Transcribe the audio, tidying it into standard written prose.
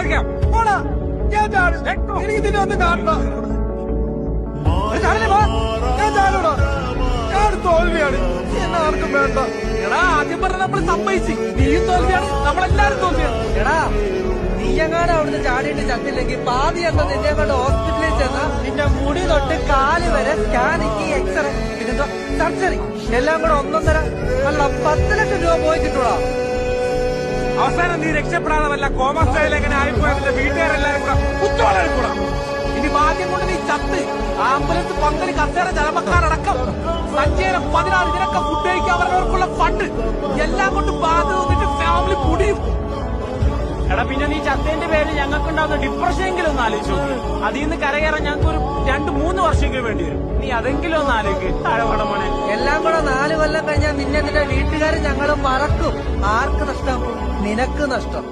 സംസാരിക്കാം. പോടാ, ഞാൻ ചാടും. എനിക്ക് ഇതിനെ ഒന്ന് കാണണം. ഞാൻ ചാടൂടാ. ഞാൻ തോൽവിയാണ്, എന്നെ ആർക്കും വേണ്ട. എടാ ആദ്യം പറഞ്ഞ നമ്മൾ സമ്മതിച്ച്, നീയും തോൽവിയാണ്, നമ്മളെല്ലാരും തോൽവിയാണ്. എടാ നീ എങ്ങാനും അവിടുന്ന് ചാടിയിട്ട് ചത്തില്ലെങ്കിൽ പാതി എണ്ണ നിന്നെ കൊണ്ട് ഹോസ്പിറ്റലിൽ ചെന്ന് നിന്റെ മുടി തൊട്ട് കാല് വരെ സ്കാനിങ്, എക്സ്റേ, പിന്നെന്തോ സർജറി എല്ലാം കൂടെ 1.5 അല്ല 10 ലക്ഷം രൂപ പോയി കിട്ടൂടാ. അവസാനം നീ രക്ഷപ്പെടാതെ വല്ല കോമ സ്റ്റൈൽ എങ്ങനെ ആയിപ്പോയതിന്റെ വീട്ടുകാരെല്ലാരും കൂടെ കുത്തോളം കൂടാ. ഇനി ഭാഗ്യം കൊണ്ട് നീ ചത്ത് ആംബുലൻസ് പന്തല് കസേര ചരമക്കാരടക്കം സഞ്ചേരം 14 ഇതിനൊക്കെ ഫുഡ് കഴിക്കാൻ അവരവർക്കുള്ള ഫണ്ട് എല്ലാം കൊണ്ട് ബാധ വന്നിട്ട് ഫാമിലി പൊടിയും. എടാ പിന്നെ നീ ചത്തേന്റെ പേര് ഞങ്ങൾക്കുണ്ടാവുന്ന ഡിപ്രഷൻ എങ്കിലും ഒന്ന് ആലോചിച്ചു നോക്ക്. അതിൽ നിന്ന് കരകയറാൻ ഞങ്ങൾക്ക് ഒരു 2-3 വർഷമെങ്കിലും വേണ്ടി വരും. നീ അതെങ്കിലും ഒന്ന് ആലോചിക്ക് താഴെവടമോനെ. എല്ലാം കൂടെ 4 കൊല്ലം കഴിഞ്ഞാൽ നിന്നെ നിന്റെ വീട്ടുകാർ ഞങ്ങൾ മറക്കും. ആർക്ക് നഷ്ടം? നിനക്ക് നഷ്ടം.